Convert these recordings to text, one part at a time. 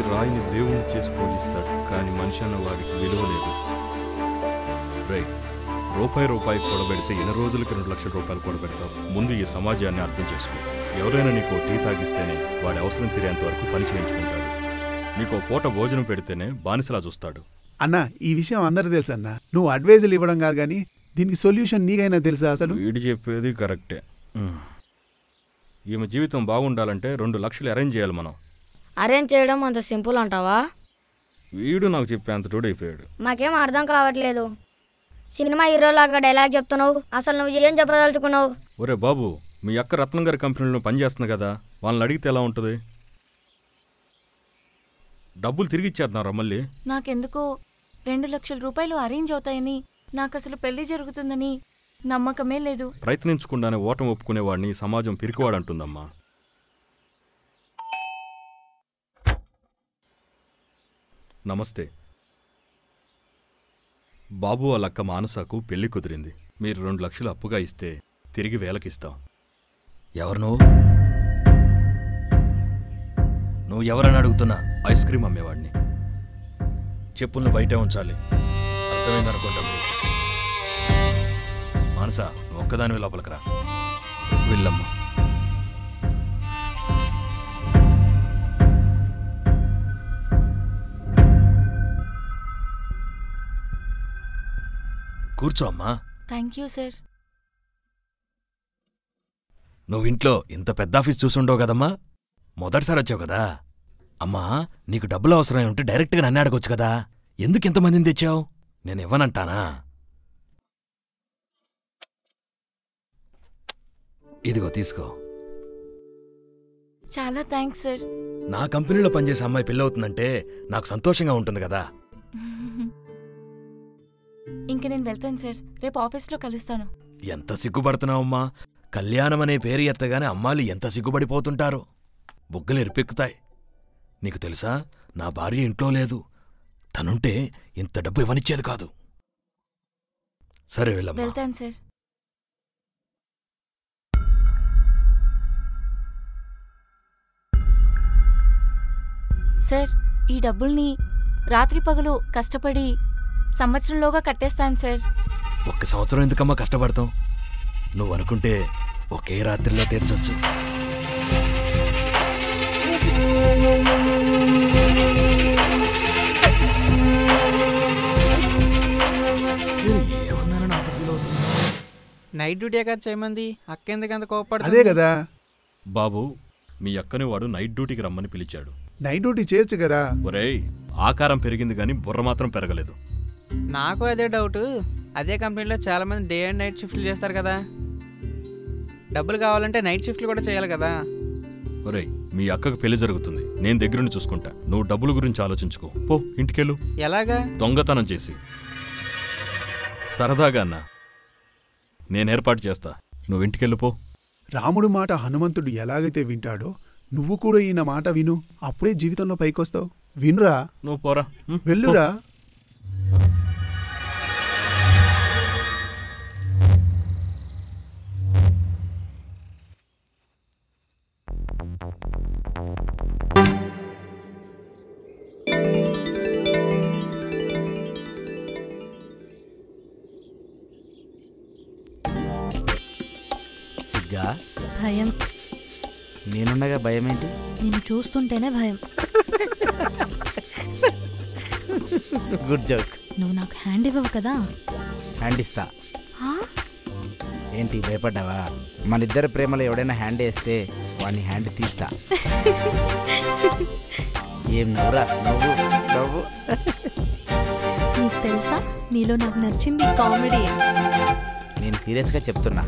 రాయిని దేవుణ్ణి చేసి పూజిస్తాడు, కానీ మనిషి అన్న వాడికి విలువ లేదు. రైట్, రూపాయి కూడబెడితే ఎన్ని రోజులకి 2 లక్షల రూపాయలు కూడబెడతావు? ముందు ఈ సమాజాన్ని అర్థం చేసుకో. ఎవరైనా నీకు టీ తాగిస్తేనే వాడి అవసరం తీరేంత వరకు పని చేయించుకుంటాడు. నీకు పూట భోజనం పెడితేనే బానిసలా చూస్తాడు. అన్నా, ఈ విషయం అందరూ తెలుసు అన్నా. నువ్వు అడ్వైజులు ఇవ్వడం కాదు కానీ దీనికి సొల్యూషన్ నీకైనా తెలుసా? అసలు వీడు చెప్పేది కరెక్టే. ఈమె జీవితం బాగుండాలంటే 2 లక్షలు అరేంజ్ చేయాలి మనం. అరేంజ్ చేయడం అంత సింపుల్ అంటావా? వీడు నాకు చెప్పే అంత టోడైపోయాడు. మాకేం అర్థం కావట్లేదు. సినిమా హీరోలాగా డైలాగ్ చెప్తున్నావు, అసలు నువ్వు ఏం చెప్పదలుచుకున్నావు? ఒరే బాబు, మీ అక్క రత్నం గారి కంపెనీలో పనిచేస్తుంది కదా, వాళ్ళని అడిగితే ఎలా ఉంటుంది? డబ్బులు తిరిగి ఇచ్చేస్తున్నారా మళ్ళీ? నాకెందుకో 2 లక్షల రూపాయలు అరేంజ్ అవుతాయని, నాకు అసలు పెళ్లి జరుగుతుందని నమ్మకమే లేదు. ప్రయత్నించకుండానే ఓటం ఒప్పుకునేవాడిని సమాజం పిరికివాడంటుందమ్మా. నమస్తే బాబు, వాళ్ళ అక్క మానసకు పెళ్లి కుదిరింది. మీరు 2 లక్షలు అప్పుగా ఇస్తే తిరిగి వేలకిస్తాం. ఎవరు నువ్వు ఎవరని అడుగుతున్నా? Ice cream అమ్మేవాడిని. చెప్పులను బయటే ఉంచాలి, అర్థమైందనుకుంటా. మానస, నువ్వు ఒక్కదానివి లోపలికి రా. వెళ్ళమ్మా. కూర్చో అమ్మా. Thank you sir. నువ్వు ఇంట్లో ఇంత పెద్ద ఆఫీస్ చూసుండవు కదమ్మా, మొదటిసారి వచ్చావు కదా. అమ్మా, నీకు డబ్బులు అవసరం ఉంటే డైరెక్ట్గా నన్ను అడగొచ్చు కదా, ఎందుకు ఇంతమందిని తెచ్చావు? నేను ఇవ్వనంటానా? ఇదిగో తీసుకో. చాలా థ్యాంక్స్ సార్. నా కంపెనీలో పనిచేసే అమ్మాయి పెళ్ళవుతుందంటే నాకు సంతోషంగా ఉంటుంది కదా. ఇంక నేను వెళ్తాను సార్, రేపు ఆఫీస్లో కలుస్తాను. ఎంత సిగ్గుపడుతున్నావమ్మా, కళ్యాణం అనే పేరు ఎత్తగానే అమ్మాయిలు ఎంత సిగ్గుపడిపోతుంటారో, బుగ్గలు ఎరిపెక్కుతాయి. నీకు తెలుసా, నా భార్య ఇంట్లో లేదు, తనుంటే ఇంత డబ్బు ఇవ్వనిచ్చేది కాదు. సరే వెళ్ళమ్మా. వెళ్తాను సార్. సార్, ఈ డబ్బుల్ని రాత్రి పగలు కష్టపడి సంవత్సరంలోగా కట్టేస్తాను సార్. 1 సంవత్సరం ఎందుకమ్మా కష్టపడతాం? నువ్వు అనుకుంటే ఒకే రాత్రిలో తీర్చొచ్చు. ఏమన్నానని అంత ఫీల్ అవుతుంది? నైట్ డ్యూటీ కదా చేయమంది, అక్క ఎందుకంత కోపపడుతుంది? అదే కదా బాబు, మీ అక్కని వాడు నైట్ డ్యూటీకి రమ్మని పిలిచాడు. నైట్ డ్యూటీ చేయొచ్చు కదా. ఒరేయ్, ఆకారం పెరిగింది కానీ బుర్ర మాత్రం పెరగలేదు. నాకు అదే డౌట్. అదే కంపెనీలో చాలా మంది డే అండ్ నైట్ షిఫ్ట్లు చేస్తారు కదా, డబ్బులు కావాలంటే నైట్ షిఫ్ట్లు కూడా చేయాలి కదా. ఒరేయ్, మీ అక్కకు పెళ్లి జరుగుతుంది, నేను దగ్గరుండి చూసుకుంటా. నువ్వు డబ్బుల గురించి ఆలోచించుకో. పో ఇంటికెళ్ళు. ఎలాగా? దొంగతనం చేసి. సరదాగా అన్నా, నేను ఏర్పాటు చేస్తా, నువ్వు ఇంటికెళ్ళు పో. రాముడు మాట హనుమంతుడు ఎలాగైతే వింటాడో నువ్వు కూడా ఈయన మాట విను, అప్పుడే జీవితంలో పైకొస్తావు. వినురా. నువ్వు పోరా, వెళ్ళురా. సిగ్గా? భయం. నేనుండగా భయం ఏంటి? నేను చూస్తుంటేనే భయం. Good joke. నువ్వు నాకు హ్యాండ్ ఇవ్వవు కదా. హ్యాండ్ ఇస్తా. ఏంటి భయపడ్డావా? మనిద్దరి ప్రేమలో ఎవడైనా హ్యాండ్ వేస్తే వాడిని హ్యాండ్ తీస్తా. ఏం నవ్వురా, నవ్వు నవ్వు. నీకు తెలుసా, నీలో నాకు నచ్చింది కామెడీ. నేను సీరియస్గా చెప్తున్నా.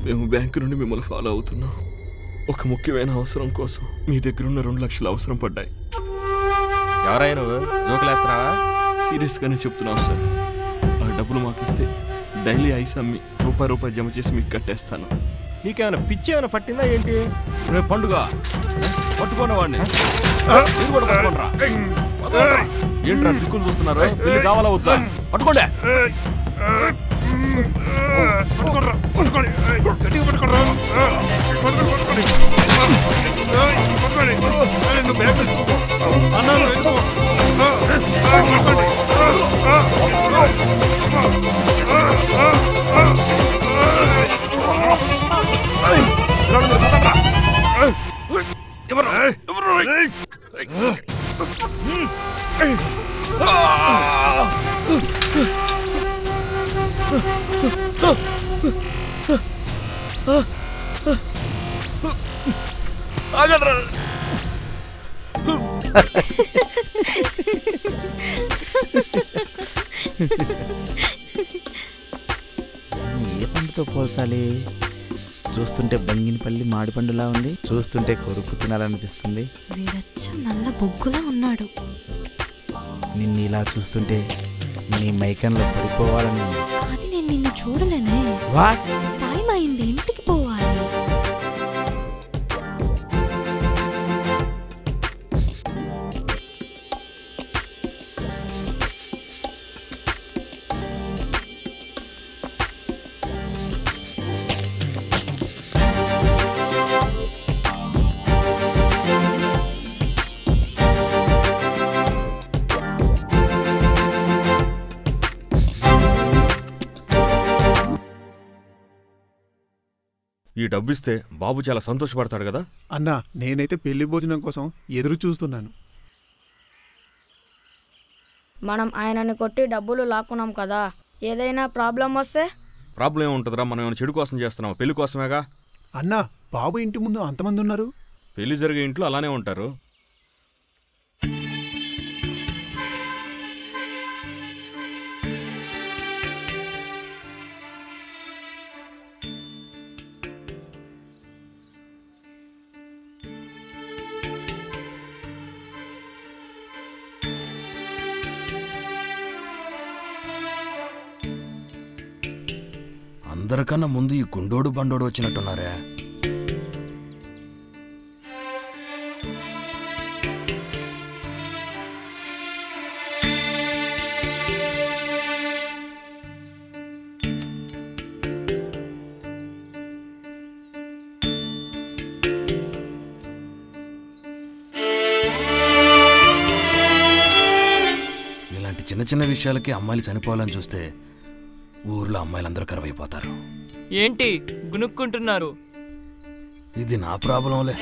మేము బ్యాంకు నుండి మిమ్మల్ని ఫాలో అవుతున్నాం. ఒక ముఖ్యమైన అవసరం కోసం మీ దగ్గరున్న 2 లక్షలు అవసరం పడ్డాయి. ఎవరైనా నువ్వు జోకులేస్తున్నావా? సీరియస్గానే చెప్తున్నావు సార్. ఆ డబ్బులు మాకిస్తే డైలీ ఐస్ అమ్మి రూపాయి జమ చేసి మీకు కట్టేస్తాను. నీకేమైనా పిచ్చి ఏమైనా పట్టిందా ఏంటి? రేపు పండుగ పట్టుకోండి వాడిని. మీరు కూడా పట్టుకోండి రా. ఏంట్రా దిక్కులు చూస్తున్నారు? పెళ్లి కావాలా వద్దా? పట్టుకోండి. ఏ పండుతో పోల్చాలి? చూస్తుంటే బంగినపల్లి మామిడిపండులా ఉంది, చూస్తుంటే కొరుకు తినాలనిపిస్తుంది. వీడచ్చం నల్ల బొగ్గులా ఉన్నాడు. నిన్ను ఇలా చూస్తుంటే నీ మైకంలో పడిపోవాలని ఉంది. కానీ నేను నిన్ను చూడలేనే. వాట్? టైం అయింది, ఇంటికి పోవాలి. ఈ డబ్బిస్తే బాబు చాలా సంతోషపడతాడు కదా. అన్నా, నేనైతే పెళ్లి భోజనం కోసం ఎదురు చూస్తున్నాను. మనం ఆయనని కొట్టి డబ్బులు లాక్కున్నాం కదా, ఏదైనా ప్రాబ్లం వస్తే? ప్రాబ్లం ఏముంటుందిరా, మనం ఏమైనా చెడు కోసం చేస్తున్నాం, పెళ్లి కోసమేగా. అన్నా, బాబు ఇంటి ముందు అంతమంది ఉన్నారు. పెళ్లి జరిగే ఇంట్లో అలానే ఉంటారు. అందరికన్నా ముందు ఈ గుండోడు బండోడు వచ్చినట్టున్నారే. ఇలాంటి చిన్న చిన్న విషయాలకి అమ్మాయిలు చనిపోవాలని చూస్తే ఊర్లో అమ్మాయిలందరూ కరువైపోతారు. ఏంటి గునుక్కుంటున్నారు? ఇది నా ప్రాబ్లంలే.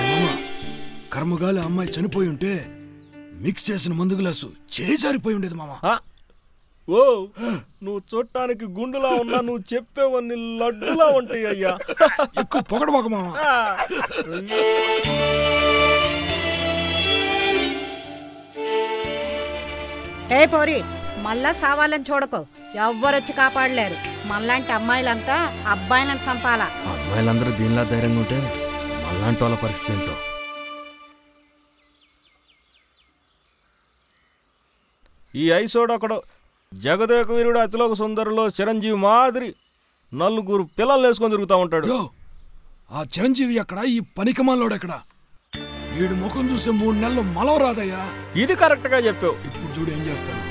ఏమమ్మా, కర్మగాలి అమ్మాయి చనిపోయి ఉంటే మిక్స్ చేసిన మందు గ్లాసు చేజారిపోయి ఉండేది మామ. ఓ, నువ్వు చూడటానికి గుండులా ఉన్నా, నువ్వు చెప్పేవన్నీ లడ్డులా ఉంటాయి అయ్యా. ఎక్కువ పొగడబాక మామ. ఏ పోరి, మళ్ళా సావాలని చూడకో. ఎవ్వరొచ్చి కాపాడలేరు. మళ్ళాంటి అమ్మాయిలంతా అబ్బాయిలను చంపాలా. అమ్మాయిలందరూ దీనిలా ధైర్యంగా ఉంటే మళ్ళాంటి వాళ్ళ పరిస్థితి ఏంటో. ఈ ఐసోడొకడు జగదేక వీరుడు అతిలోక సుందరిలో చిరంజీవి మాదిరి నలుగురు పిల్లలు వేసుకొని తిరుగుతూ ఉంటాడు. ఆ చిరంజీవి ఎక్కడ, ఈ పనికమాలోడు ఎక్కడ? వీడు ముఖం చూస్తే 3 నెలలు మలం రాదయ్యా. ఇది కరెక్ట్ గా చెప్పావు. ఇప్పుడు చూడు ఏం చేస్తాను.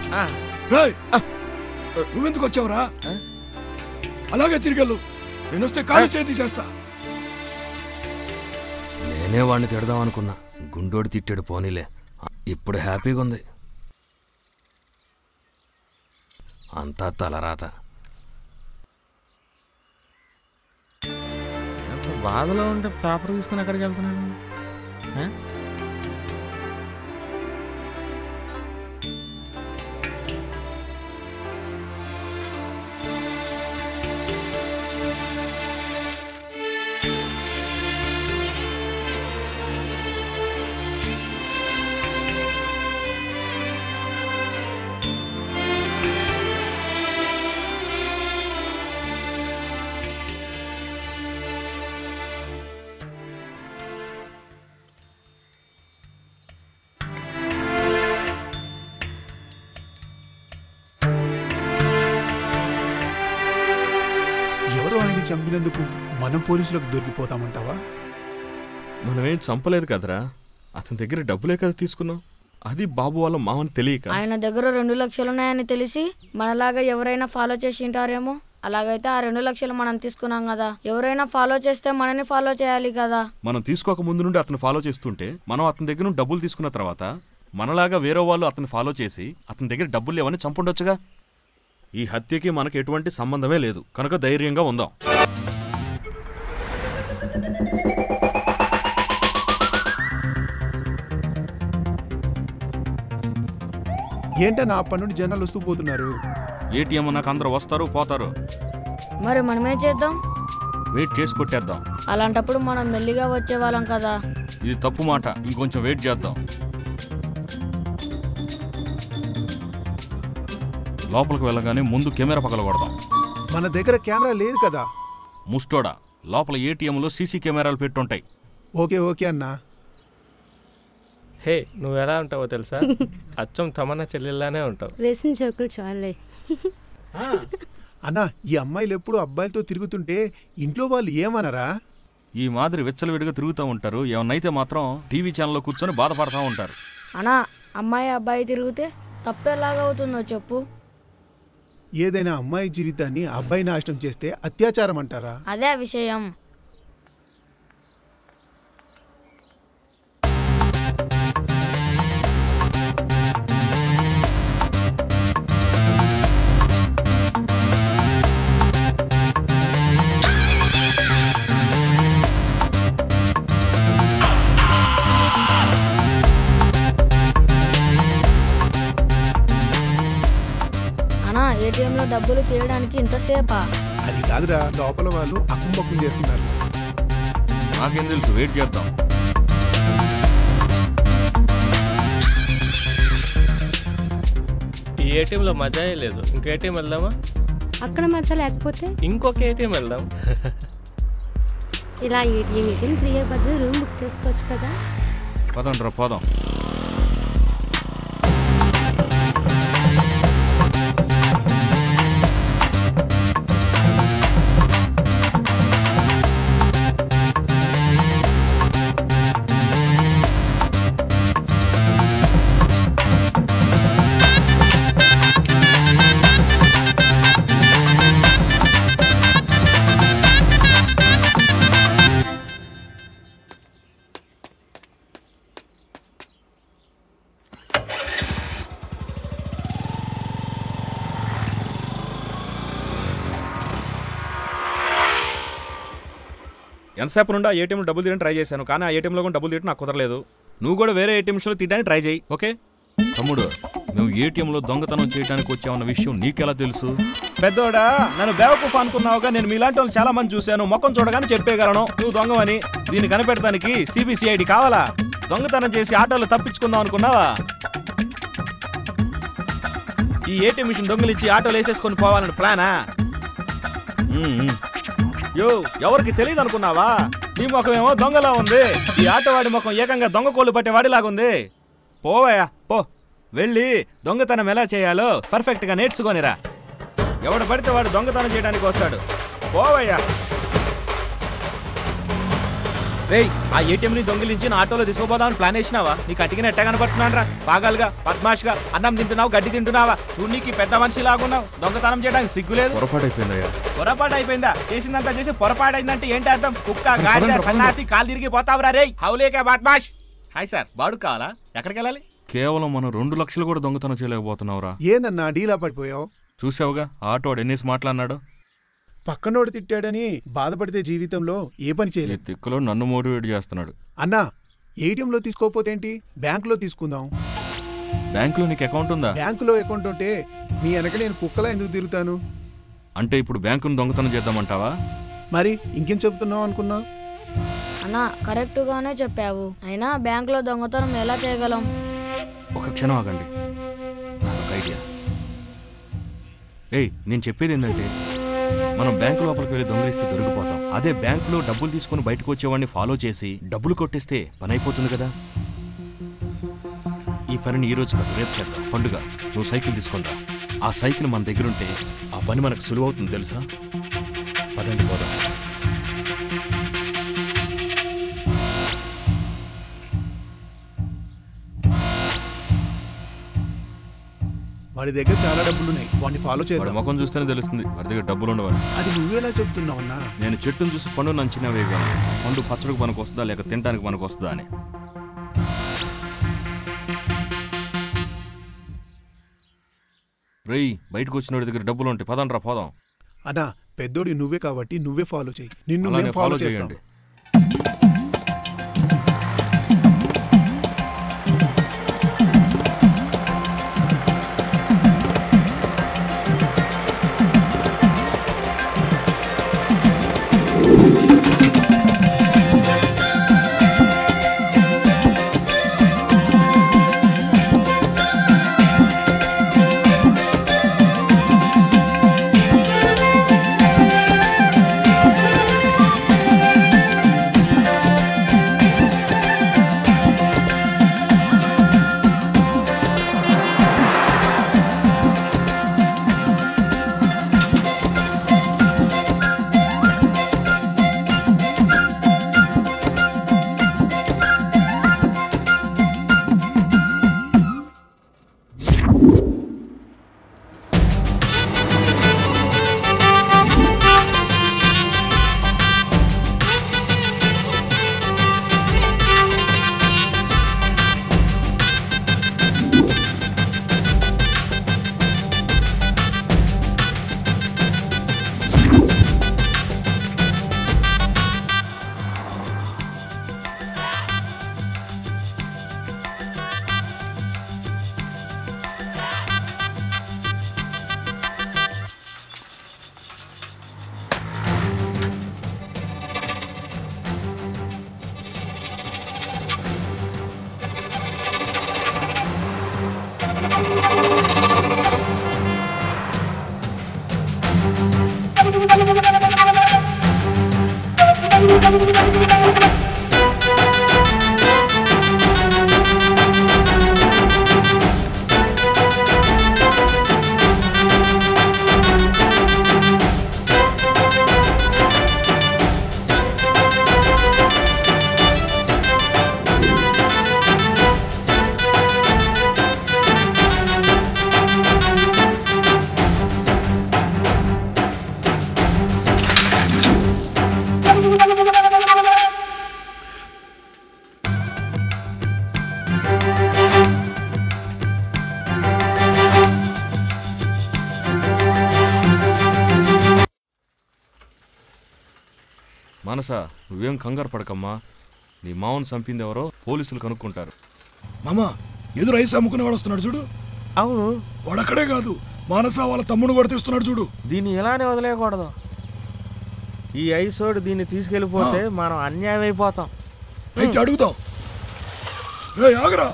నువ్వెందుకు వచ్చావురా? అలాగే తిరిగెళ్ళు, నేను వస్తే కాలు చేతి చేస్తా. నేనే వాడిని తిడదాం అనుకున్నా, గుండోడి తిట్టాడు. పోనీలే, ఇప్పుడు హ్యాపీగా ఉంది. అంతా తలరాత. బాధలో ఉంటే పేపర్ తీసుకుని ఎక్కడికి వెళ్తున్నాను? చంపినందుకు మనం పోలీసులకు దొరికిపోతామంటావా? మనమేం చంపలేదు కదరా, అతని దగ్గర డబ్బులే కదా తీసుకున్నాం. అది బాబు వాళ్ళ మామని తెలియక. ఆయన దగ్గర 2 లక్షలు ఉన్నాయని తెలిసి మనలాగా ఎవరైనా ఫాలో చేసి ఉంటారేమో. అలాగైతే ఆ 2 లక్షలు మనం తీసుకున్నాం కదా, ఎవరైనా ఫాలో చేస్తే మనని ఫాలో చేయాలి కదా. మనం తీసుకోక ముందు నుండి అతను ఫాలో చేస్తుంటే మనం అతని దగ్గర నుండి డబ్బులు తీసుకున్న తర్వాత మనలాగా వేరే వాళ్ళు అతను ఫాలో చేసి అతని దగ్గర డబ్బులు లేవని చంపుండొచ్చుగా. ఈ హత్యకి మనకు ఎటువంటి సంబంధమే లేదు కనుక ధైర్యంగా ఉందాం. ఏంటన్నా అప్పటి నుండి జనాలు వస్తూ పోతున్నారు? ఏటీఎం నాకు అందరూ వస్తారు పోతారు. మరి మనమేం చేద్దాం? వెయిట్ చేసి కొట్టేద్దాం. అలాంటప్పుడు మనం మెల్లిగా వచ్చేవాళ్ళం కదా. ఇది తప్పు మాట, ఇంకొంచెం వెయిట్ చేద్దాం. లోపలికి వెళ్ళగానే ముందు కెమెరా పగల కొడదాం. మన దగ్గర కెమెరా లేదు కదా. ముస్టోడా, లోపల ఏటీఎంలో సీసీ కెమెరాలు పెట్టుంటాయి. ఓకే ఓకే అన్నా. హే, నువ్వు ఎలా ఉంటావో తెలుసా? అచ్చం తమన్నా చెల్లెల్లానే ఉంటావు. వేసిన జోకులు చాలే. అన్నా, ఈ అమ్మాయిలు ఎప్పుడు అబ్బాయిలతో తిరుగుతుంటే ఇంట్లో వాళ్ళు ఏమనరా? ఈ మాదిరి విచ్చలవిడిగా తిరుగుతూ ఉంటారు. ఏమన్నైతే మాత్రం టీవీ ఛానల్లో కూర్చొని బాధపడతా ఉంటారు. అన్నా, అమ్మాయి అబ్బాయి తిరిగితే తప్పెలాగవుతుందో చెప్పు. ఏదైనా అమ్మాయి జీవితాన్ని అబ్బాయి నాశనం చేస్తే అత్యాచారం అంటారా? అదే విషయం. ఏటీఎంలో డబ్బులు తీయడానికి ఇంతసేపా? అది కాదురా, లోపల వాళ్ళు అక్కుమక్కుం చేస్తున్నారు. నాకేం తెలుసు, వెయిట్ చేద్దాం. ఈ ఏటీఎంలో మజాయే లేదు. ఇంకో ఏటీఎం వెళ్దామా? అక్కడ మజా లేకపోతే ఇంకొక ఏటీఎం వెళ్దాం. ఇలా ఏటీఎం తిరిగే బదులు రూమ్ బుక్ చేసుకోవచ్చు కదా. పదండ్రా పోదాం. ఎంతసేపు నుండి ఆ ఏటీఎంలో డబ్బులు తీయడానికి ట్రై చేశాను, కానీ ఆ ఏటీఎంలో కూడా డబ్బులు తీయడం నాకు కుదరలేదు. నువ్వు కూడా వేరే ఏటీఎంలో తీయడానికి ట్రై చేయి, ఓకే? తమ్ముడు, నువ్వు ఏటీఎంలో దొంగతనం చేయడానికి వచ్చావన్న విషయం నీకెలా తెలుసు? పెద్దోడా, నన్ను బేవకూఫ్ అనుకున్నావుగా. నేను మీలాంటి వాళ్ళు చాలా మంది చూశాను. ముఖం చూడగానే చెప్పేయగలను నువ్వు దొంగవని. దీన్ని కనిపెడతానికి సిబిసిఐడి కావాలా? దొంగతనం చేసి ఆటోలో తప్పించుకుందాం అనుకున్నావా? ఈ ఏటీఎం మిషన్ దొంగలిచ్చి ఆటోలు వేసేసుకొని పోవాలని ప్లానా? యో, ఎవరికి తెలియదు అనుకున్నావా? నీ ముఖం ఏమో దొంగలా ఉంది. ఈ ఆటోవాడి ముఖం ఏకంగా దొంగ కోళ్ళు పట్టేవాడిలాగుంది. పోవయ్యా పో, వెళ్ళి దొంగతనం ఎలా చేయాలో పర్ఫెక్ట్గా నేర్చుకోనిరా. ఎవడు పడితే వాడు దొంగతనం చేయడానికి వస్తాడు. పోవయ్యా. రేయ్, ఆ ఏటీఎంని దొంగిలించి నా ఆటోలో తీసుకుపోదామని ప్లాన్ వేసినావా? నీకు అటికిన ఎట్ట కనపడుతున్నానరా? పాగాలుగా పద్మాష్గా అన్నం తింటున్నావు, గడ్డి తింటున్నావా? చూడు, నీకు పెద్ద మనిషి లాగున్నావు. దొంగతనం చేయడానికి సిగ్గులేదు. పొరపాటు అయిపోయిందా? చేసిందంతా చేసి పొరపాటైందంటే ఏంటి అర్థం? కుక్క, గాడిద, సన్నాసి, కాలు తిరిగి పోతావురా రేయ్. హౌలేకే బద్మాష్. హాయ్ సార్, బాడు కావాలా? ఎక్కడికి వెళ్ళాలి? కేవలం మనం 2 లక్షలు కూడా దొంగతనం చేయలేకపోతున్నావురా. ఏందన్నా డీలా పడిపోయావు? చూసావుగా ఆటో ఎన్నేసి మాట్లాడినాడు. పక్కనోడు తిట్టాడని బాధపడితే జీవితంలో ఏ పని చేయలేదు. తిక్కులో నన్ను మోటివేట్ చేస్తున్నాడు. అన్నా, ఏటీఎంలో తీసుకోకపోతే ఏంటి, బ్యాంకులో తీసుకుందాం. బ్యాంకులో నీకు అకౌంట్ ఉందా? బ్యాంకులో అకౌంట్ ఉంటే మీ వెనక నేను కుక్కలా ఎందుకు తిరుగుతాను? అంటే ఇప్పుడు బ్యాంకును దొంగతనం చేద్దామంటావా? మరి ఇంకేం చెబుతున్నావు అనుకున్నావు? అన్నా, కరెక్ట్గానే చెప్పావు. అయినా బ్యాంకులో దొంగతనం ఎలా చేయగలం? ఒక క్షణం ఆగండి, నాకు ఐడియా. ఏయ్, నేను చెప్పేది ఏంటంటే, మనం బ్యాంకు లోపలికి వెళ్ళి దొంగలిస్తే దొరికిపోతాం. అదే బ్యాంకులో డబ్బులు తీసుకుని బయటకు వచ్చేవాడిని ఫాలో చేసి డబ్బులు కొట్టేస్తే పని అయిపోతుంది కదా. ఈ పనిని ఈ రోజు కాదు, రేపు చేద్దాం. పండుగ, నువ్వు సైకిల్ తీసుకుంటా. ఆ సైకిల్ మన దగ్గరుంటే ఆ పని మనకు సులువవుతుంది తెలుసా. పదండి పోదాం. వాడి దగ్గర చాలా డబ్బులున్నాయి, వాడిని ఫాలో వాడి చేద్దాం. ముఖం చూస్తేనే తెలుస్తుంది వాడి దగ్గర డబ్బులు ఉండవని. అది నువ్వేలా చెప్తున్నావన్నా? నేను చెట్టును చూసి పండును అంచనా వేయగలను. పండు పచ్చడికి మనకు వస్తుందా లేక తినడానికి మనకు వస్తుందా అని. రేయ్, బయటకు వచ్చిన వాడి దగ్గర డబ్బులు ఉంటాయి, పదండ్రా పోదాం. అన్నా పెద్దోడి నువ్వే కాబట్టి నువ్వే ఫాలో చేయి, నిన్ను అలానే మేము ఫాలో follow చేస్తాం. చేయండి. మానస, నువ్వేం కంగారు పడకమ్మా. నీ మామను చంపింది ఎవరో పోలీసులు కనుక్కుంటారు. మామ, ఎదురు ఐస్ అమ్ముకునేవాడు వస్తున్నాడు చూడు. అవును, వాడక్కడే కాదు, మానస వాళ్ళ తమ్ముడు కూడా తీస్తున్నాడు చూడు. దీన్ని ఇలానే వదిలేయకూడదు. ఈ ఐసోడు దీన్ని తీసుకెళ్ళిపోతే మనం అన్యాయం అయిపోతాం. అయితే అడుగుదాం. రే ఆగరా,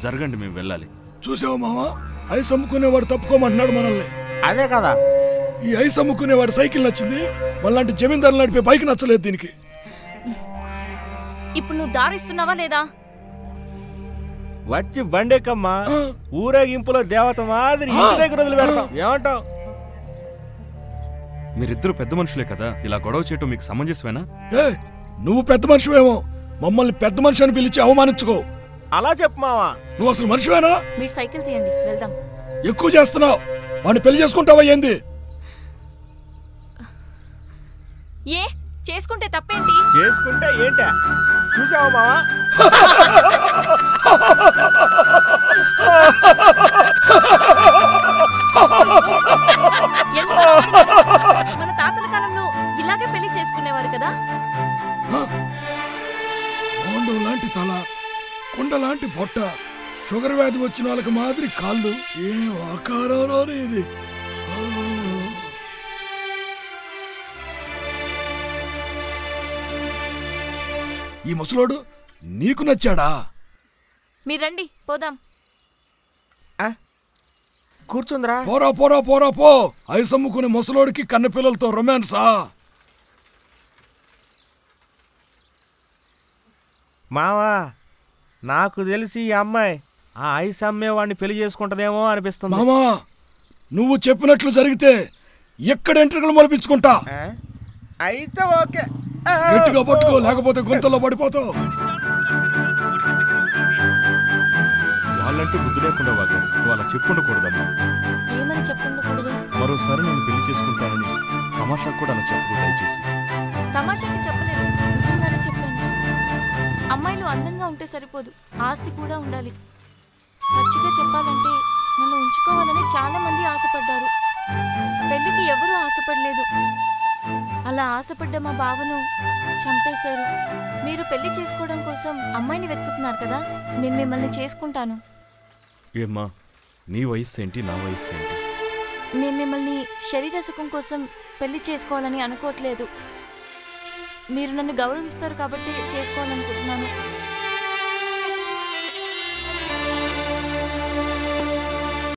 జరగండి, మేము వెళ్ళాలి. చూసావా మామ, ఐస్ అమ్ముకునేవాడు తప్పుకోమంటున్నాడు మనల్ని. అదే కదా, ఈ ఐస్ అమ్ముకునేవాడు సైకిల్ నచ్చింది, మళ్ళంటి జమీందారులు నడిపే బైక్ నచ్చలేదు దీనికి. ఇప్పుడు నువ్వు దారిస్తున్నావా లేదా? వచ్చి బండెక్కమ్మా, ఊరేగింపులో దేవత మాదిరి ఇంటి దగ్గర వదిలి పెడతాం. ఏమంటావు? మీరిద్దరు పెద్ద మనుషులే కదా, ఇలా గొడవ చేయటం మీకు సమంజసమేనా? నువ్వు పెద్ద మనిషివేమో, మమ్మల్ని పెద్ద మనిషి అని పిలిచి అవమానించుకో. అలా చెప్పు మావా. నువ్వు అసలు మనిషివేనా? మీరు సైకిల్ తీయండి, వెళ్దాం. ఎక్కువ చేస్తున్నావు. వాడిని పెళ్లి చేసుకుంటావా ఏంది? ఏ చేసుకుంటే తప్పేంటి? చేసుకుంటే ఏంటా? చూసావా మావా? మన తాతల కాలంలో ఇలాగే పెళ్లి చేసుకునేవారు కదా. బాండు లాంటి తల, కుండ లాంటి పొట్ట, షుగర్ వ్యాధి వచ్చిన వాళ్ళకి మాదిరి కాళ్ళు, ఏం ఆకారంలో ఇది. ఈ ముసలోడు నీకు నచ్చాడా? మీరండి పోదాం. కూర్చుందిరా. పోరా పోరా పోరా పో. ఐసమ్ముకునే ముసలోడికి కన్న పిల్లలతో రొమాన్సా? మావా, నాకు తెలిసి ఈ అమ్మాయి ఆ ఐస్ అమ్మేవాడిని పెళ్లి చేసుకుంటదేమో అనిపిస్తుంది. మామా, నువ్వు చెప్పినట్లు జరిగితే ఎక్కడ ఎంట్రుకలు మొలిపించుకుంటా. అయితే ఓకే, గట్టిగా పట్టుకో, లేకపోతే గుంతలో పడిపోతావు. వాళ్ళ కావాలంటే బుద్ధి లేకుండా వాగాను. నువ్వు అలా చెప్పుండకూడదమ్మా. ఏమని చెప్పుండకూడదు? మరోసారి నన్ను పెళ్లి చేసుకుంటానని తమాషాకు కూడా అలా చెప్పు దయచేసి. తమాషాకి చెప్పలేదు, నిజంగానే చెప్పాను. అమ్మాయిలు అందంగా ఉంటే సరిపోదు, ఆస్తి కూడా ఉండాలి. పచ్చిగా చెప్పాలంటే నన్ను ఉంచుకోవాలని చాలా మంది ఆశపడ్డారు. పెళ్లికి ఎవరూ ఆశపడలేదు. అలా ఆశపడ్డ మా బావను చంపేశారు. మీరు పెళ్లి చేసుకోవడం కోసం అమ్మాయిని వెతుకుతున్నారు కదా, నేను మిమ్మల్ని చేసుకుంటాను. ఏమ్మా, నీ వయస్సు ఏంటి, నా వయస్సు ఏంటి? నేను మిమ్మల్ని శరీర సుఖం కోసం పెళ్లి చేసుకోవాలని అనుకోవట్లేదు. మీరు నన్ను గౌరవిస్తారు కాబట్టి చేసుకోవాలనుకుంటున్నాను.